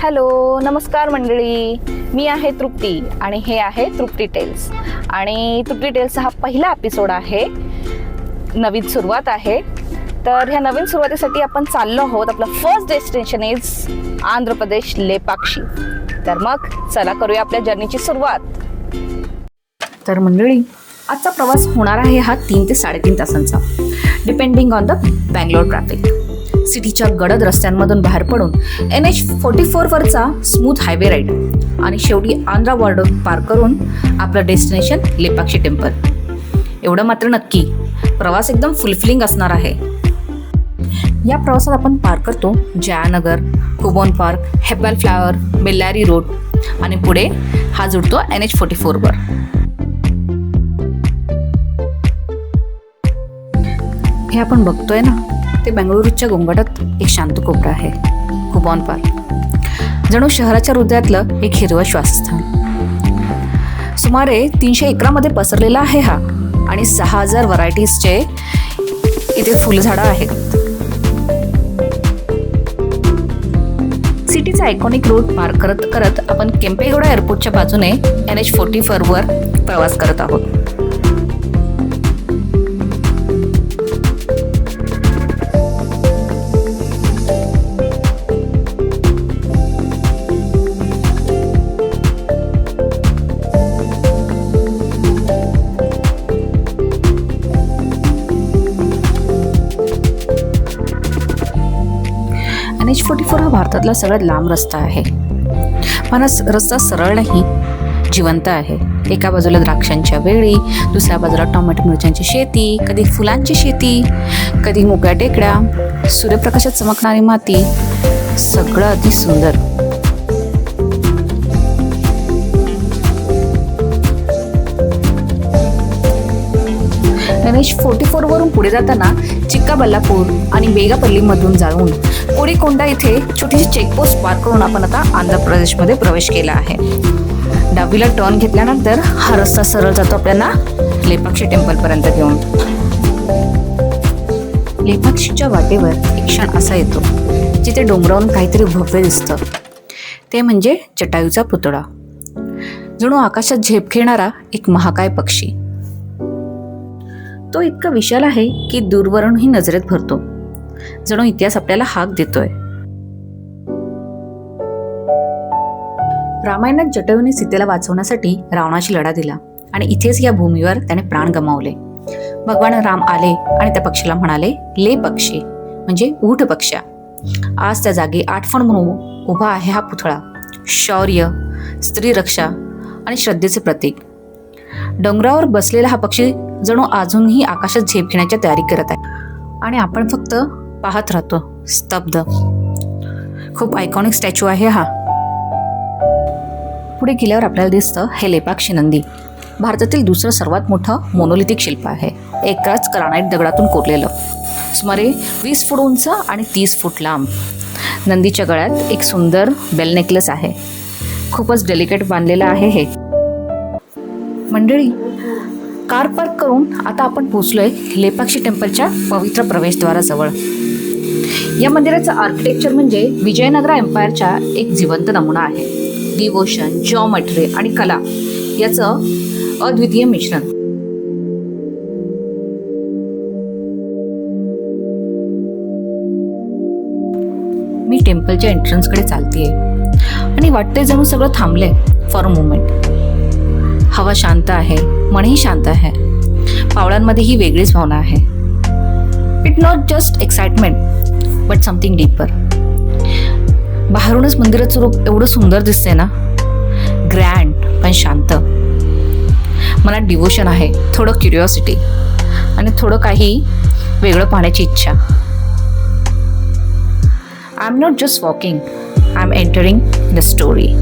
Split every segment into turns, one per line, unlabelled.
Hello, नमस्कार मंडळी. मी आहे तृप्ती आणि हे आहे तृप्ती टेल्स. आणि तृप्ती टेल्सचा हा पहिला एपिसोड आहे. नवीन सुरुवात आहे. तर ह्या नवीन सुरुवातीसाठी आपण चाललो आहोत. आपलं first destination is Andhra Pradesh, Lepakshi. तर मग चला करूया आपल्या जर्नीची सुरुवात. तर मंडळी, आजचा प्रवास होणार आहे हा 3 ते 3.5 तासांचा, depending on the Bangalore traffic. सिटीच्या गडद रस्त्यांमधून बाहेर पडून NH44 वरचा स्मूथ हायवे राईड आणि शेवटी आंध्रा बॉर्डर पार करून आपलं डेस्टिनेशन लेपाक्षी टेम्पल. एवढं मात्र नक्की, प्रवास एकदम फुलफिलिंग असणार आहे. या प्रवासात आपण पार करतो Jayanagar, Cubbon park, Hebbal flyover, Bellary road आणि पुढे हा जुडतो NH44 वर. हे आपण बघतोय ना, ते बेंगळुरूच्या गोंगाटात एक शांत कोपरा आहे, कुबोन पार्क. जणू शहराच्या हृदयातलं एक हिरवं श्वासस्थान. सुमारे 300 एकरामध्ये पसरलेला आहे हा आणि 6000 व्हरायटीजचे इथे फुलझाडं आहेत. सिटीचा आयकॉनिक रोड पार करत करत आपण केम्पेगौडा एअरपोर्टच्या बाजूने NH44 वर प्रवास करत आहोत. NH44 हा भारतातला सगळ्यात लांब रस्ता आहे. पण हा रस्ता सरळ नाही, जिवंत आहे. एका बाजूला द्राक्षांच्या वेळी, दुसऱ्या बाजूला टोमॅटो मिरच्यांची शेती, कधी फुलांची शेती, कधी मोकळ्या टेकड्या, सूर्यप्रकाशात चमकणारी माती, सगळं अति सुंदर. NH44 वरून पुढे जाताना चिक्काबल्लापूर आणि बेगापल्ली मधून जाऊन कोडिकोंडा इथे छोटीशी चेकपोस्ट पार करून आपण आता आंध्र प्रदेशमध्ये प्रवेश केला आहे. डावीला टर्न घेतल्यानंतर हा रस्ता सरळ जातो आपल्याला लेपाक्षी टेम्पल पर्यंत घेऊन. लेपाक्षीच्या वाटेवर एक क्षण असा येतो जिथे डोंगरावरून काहीतरी भव्य दिसतं. ते म्हणजे जटायूचा पुतळा. जणू आकाशात झेप घेणारा एक महाकाय पक्षी. तो इतका विशाल आहे की दूरवरूनही नजरेत भरतो. जणू इतिहास आपल्याला हाक देतोय. रामायणात जटायूने सीतेला वाचवण्यासाठी रावणाशी लढा दिला आणि इथेच या भूमीवर त्याने प्राण गमावले. भगवान राम आले आणि त्या पक्षाला म्हणाले, ले पक्षी, म्हणजे ऊठ पक्षा. आज त्या जागी आठवण म्हणून उभा आहे हा पुतळा. शौर्य, स्त्री रक्षा आणि श्रद्धेचे प्रतीक. डोंगरावर बसलेला हा पक्षी जणू अजूनही आकाशात झेप घेण्याची तयारी करत आहे आणि आपण फक्त पाहत राहतो, स्तब्ध. खूप आयकॉनिक स्टॅच्यू आहे हा. पुढे गेल्यावर आपल्याला दिसतं हे लेपाक्षी नंदी. भारतातील दुसरं सर्वात मोठं मोनोलिथिक शिल्प आहे. एकाच ग्रानाइट दगडातून कोरलेलं. सुमारे 20 फूट उंच आणि 30 फूट लांब. नंदीच्या गळ्यात एक सुंदर बेल नेकलेस आहे. खूपच डेलिकेट बांधलेलं आहे हे. मंडळी, कार पार्क करून आता आपण पोहोचलोय लेपाक्षी टेम्पलच्या पवित्र प्रवेशद्वाराजवळ. या मंदिराचं आर्किटेक्चर म्हणजे विजयनगरा एम्पायरच्या एक जिवंत नमुना आहे. डिवोशन, जॉमेट्री आणि कला याचं अद्वितीय मिश्रण. मी टेम्पलच्या एंट्रन्सकडे चालतेय आणि वाटतंय जणू सगळं थांबलंय फॉर अ मोमेंट. हवा शांत आहे, मनही शांत आहे. पावलांमध्ये ही वेगळीच भावना आहे. It not just excitement but something deeper. बाहेरूनच मंदिराचं रूप एवढं सुंदर दिसते ना, ग्रँड पण शांत. मनात डिवोशन आहे, थोडं क्युरिओसिटी आणि थोडं काही वेगळं पाहण्याची इच्छा. I am not just walking, I am entering the story.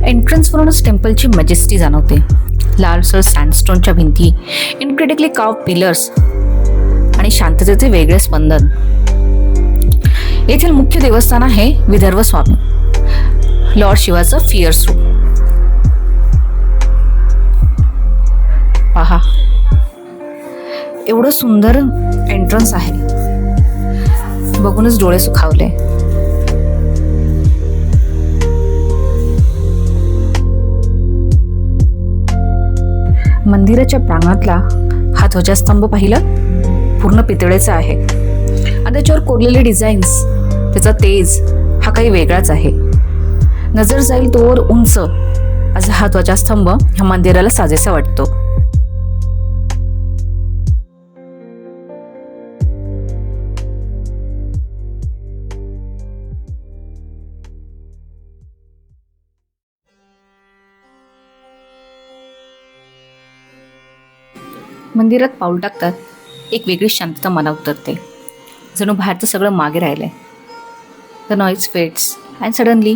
एंट्रन्सवरूनच टेम्पलची मजेस्टी जाणवते. लालसर सँडस्टोनच्या भिंती, इनक्रेडिबली कार्व्ड पिलर्स आणि शांततेचे वेगळे स्पंदन. येथील मुख्य देवस्थान आहे विदर्भ स्वामी, लॉर्ड शिवाचं फिअर्स रूप. पहा, एवढं सुंदर एंट्रन्स आहे, बघूनच डोळे सुखावले. मंदिराच्या प्रांगणातला हा ध्वजस्तंभ पाहिलं, पूर्ण पितळेचा आहे आणि त्याच्यावर कोरलेले डिझाईन्स, त्याचा तेज हा काही वेगळाच आहे. नजर जाईल तोवर उंच असा हा ध्वजस्तंभ ह्या मंदिराला साजेसा वाटतो. मंदिरात पाऊल टाकतात एक वेगळी शांतता मनात उतरते, जणू बाहेरचं सगळं मागे राहिलंय. The noise fades and suddenly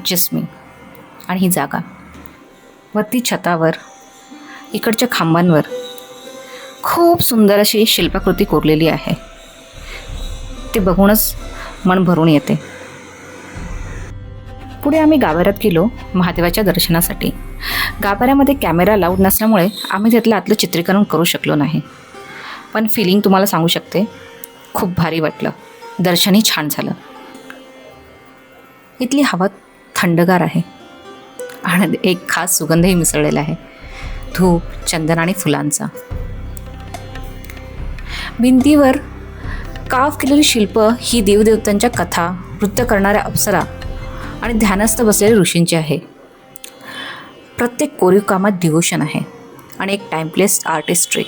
just me. आणि ही जागा, वरती छतावर, इकडच्या खांबांवर खूप सुंदर अशी शिल्पाकृती कोरलेली आहे. ते बघूनच मन भरून येते. पुढे आम्ही गाभाऱ्यात गेलो महादेवाच्या दर्शनासाठी. गाभाऱ्यामध्ये कॅमेरा लाऊड नसल्यामुळे आम्ही त्यातलं आतलं चित्रीकरण करू शकलो नाही, पण फिलिंग तुम्हाला सांगू शकते, खूप भारी वाटलं. दर्शनही छान झालं. इथली हवा थंडगार आहे आणि एक खास सुगंधही मिसळलेला आहे, धूप, चंदन आणि फुलांचा. भिंतीवर काव केलेली शिल्प ही देवदेवतांच्या कथा, नृत्य करणाऱ्या अप्सरा आणि ध्यानस्थ बसलेल्या ऋषींची आहे. प्रत्येक कोरीव कामात डिव्होशन आहे आणि एक टाइमलेस आर्टिस्ट्री.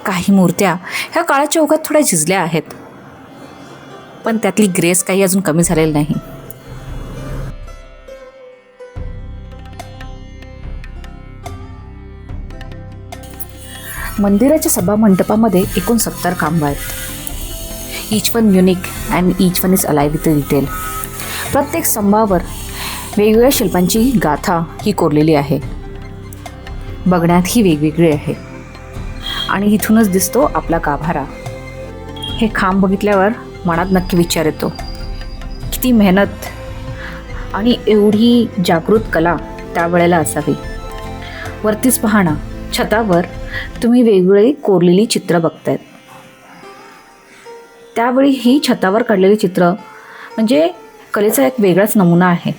काही मूर्त्या ह्या काळाच्या ओघात थोड्या झिजल्या आहेत, पण त्यातली ग्रेस काही अजून कमी झालेली नाही. मंदिराच्या सभा मंडपामध्ये एकूण 70 खांब आहेत. Each one unique and each one is alive with detail. प्रत्येक स्तंभावर वेगवेगळ्या शिल्पांची गाथा ही कोरलेली आहे. बघण्यात ही वेगवेगळी आहे आणि इथूनच दिसतो आपला गाभारा. हे खांब बघितल्यावर मनात नक्की विचार येतो, किती मेहनत आणि एवढी जागृत कला त्यावेळेला असावी. वरतीच पाहणं, छतावर तुम्ही वेगवेगळी कोरलेली चित्र बघतायत. त्यावेळी ही छतावर काढलेली चित्र म्हणजे कलेचा एक वेगळाच नमुना आहे.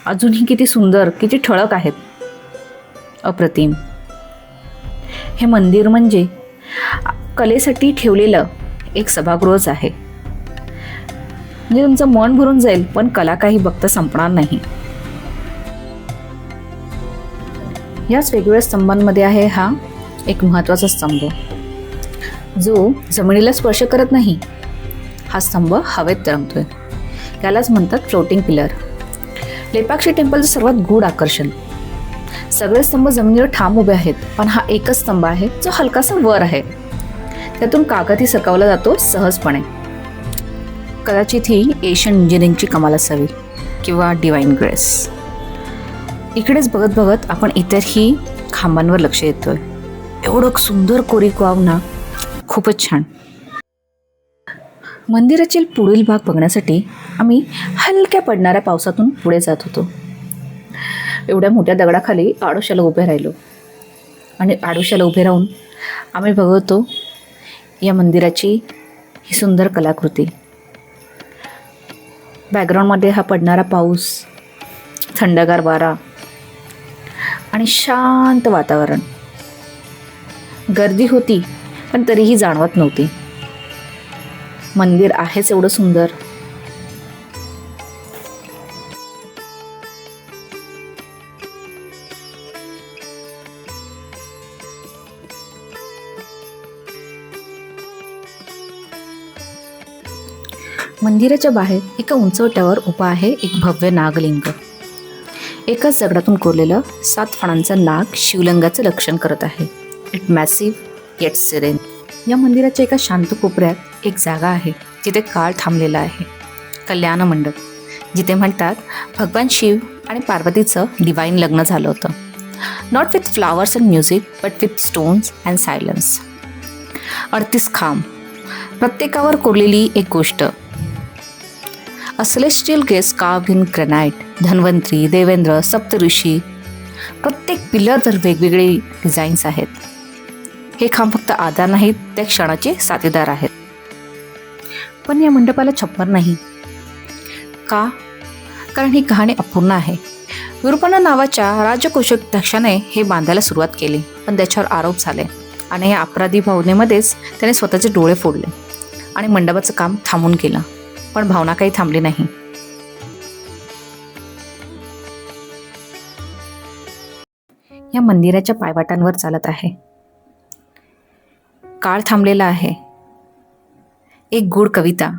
अजूनही किती सुंदर, किती ठळक आहेत, अप्रतिम. हे मंदिर म्हणजे कलेसाठी ठेवलेलं एक सभागृहच आहे. म्हणजे तुमचं मन भरून जाईल, पण कला काही बघता संपणार नाही. याच वेगवेगळ्या स्तंभांमध्ये आहे हा एक महत्त्वाचा स्तंभ, जो जमिनीला स्पर्श करत नाही. हा स्तंभ हवेत तरंगतोय. यालाच म्हणतात फ्लोटिंग पिलर. लेपाक्षी टेम्पलचं सर्वात गूढ आकर्षण, सगळे स्तंभ जमिनीवर ठाम उभे आहेत, पण हा एकच स्तंभ आहे जो हलकासा वर आहे. त्यातून कागदही सरकवला जातो सहजपणे. कदाचित ही एशियन इंजिनिअरिंगची कमाल असावी किंवा डिवाइन ग्रेस. इकडेच बघत बघत आपण इतरही खांबांवर लक्ष येतोय. एवढं सुंदर कोरीव ना, खूपच छान. मंदिराचे पुढील भाग बघण्यासाठी आम्ही हलक्या पडणाऱ्या पावसातून पुढे जात होतो. एवढ्या मोठ्या दगडाखाली आडोशाला उभे राहिलो आणि आडोशाला उभे राहून आम्ही बघतो या मंदिराची ही सुंदर कलाकृती. बॅकग्राऊंडमध्ये हा पडणारा पाऊस, थंडगार वारा आणि शांत वातावरण. गर्दी होती, पण तरीही जाणवत नव्हती. मंदिर आहेच एवढं सुंदर. मंदिराच्या बाहेर एका उंचवट्यावर उभा आहे एक भव्य नागलिंग. एकाच दगडातून कोरलेलं 7 फणांचं नाग शिवलिंगाचं रक्षण करत आहे. It massive eight siren. या मंदिराच्या एका शांत कोपऱ्यात एक जागा आहे जिथे काळ थांबलेला आहे. कल्याण मंडप, जिथे म्हणतात भगवान शिव आणि पार्वतीचं डिवाइन लग्न झालं होतं. Not with flowers and music, but with stones and silence. 38 खांब, प्रत्येकावर कोरलेली एक गोष्ट. A celestial guest carved in granite. Dhanvantari, Devendra, Saptarishi. प्रत्येक पिलर तर वेगवेगळे डिझाईन्स आहेत. हे खांब फक्त आधार नाहीत, त्या क्षणाचे साथीदार आहेत. पण या मंडपाला छप्पर नाही. का? कारण ही कहाणी अपूर्ण आहे. विरूपाना नावाच्या राजकोषाध्यक्षाने हे बांधायला सुरुवात केली, पण त्याच्यावर आरोप झाले आणि या अपराधी भावनेमध्येच त्याने स्वतःचे डोळे फोडले आणि मंडपाचं काम थांबून गेलं. पण भावना काही थांबली नाही. या मंदिराच्या पायवाटांवर चालत आहे. काळ थांबलेला आहे. एक गूढ कविता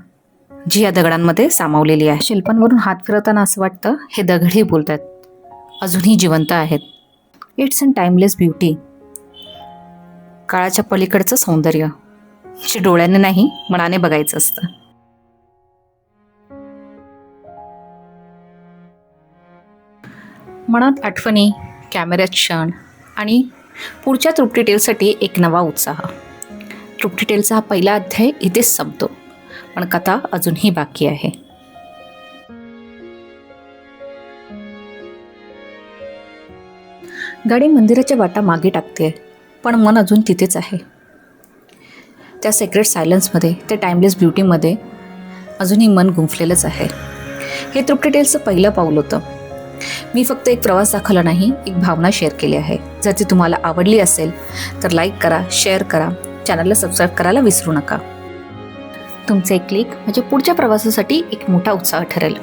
जी या दगडांमध्ये सामावलेली आहे. शिल्पांवरून हात फिरवताना असं वाटतं हे दगडही बोलतात, अजूनही जिवंत आहेत. It's an timeless beauty. काळाच्या पलीकडचं सौंदर्य जे डोळ्याने नाही मनाने बघायचं असतं. मनात आठवणी, कॅमेऱ्यात क्षण आणि पुढच्या तृप्ती टेलसाठी एक नवा उत्साह. तृप्ती टेलचा हा पहिला अध्याय इथेच संपतो, पण कथा अजूनही बाकी आहे. गाडी मंदिराच्या वाटा मागे टाकते, पण मन अजून तिथेच आहे. त्या सेक्रेट सायलन्समध्ये, त्या टाइमलेस ब्युटीमध्ये अजूनही मन गुंफलेलंच आहे. हे तृप्ती टेल्सचं पहिलं पाऊल होतं. मी फक्त एक प्रवास दाखवला नाही, एक भावना शेअर केली आहे. जर ती तुम्हाला आवडली असेल तर लाईक करा, शेअर करा, चॅनलला सबस्क्राईब करायला विसरू नका. तुमचे एक क्लिक म्हणजे पुढच्या प्रवासासाठी एक मोठा उत्साह ठरेल.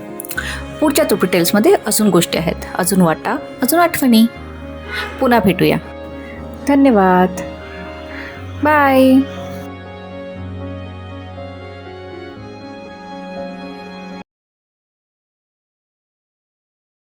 पुढच्या तृप्ती टेल्समध्ये अजून गोष्टी आहेत, अजून वाटा, अजून आठवणी. पुन्हा भेटूया. धन्यवाद. बाय.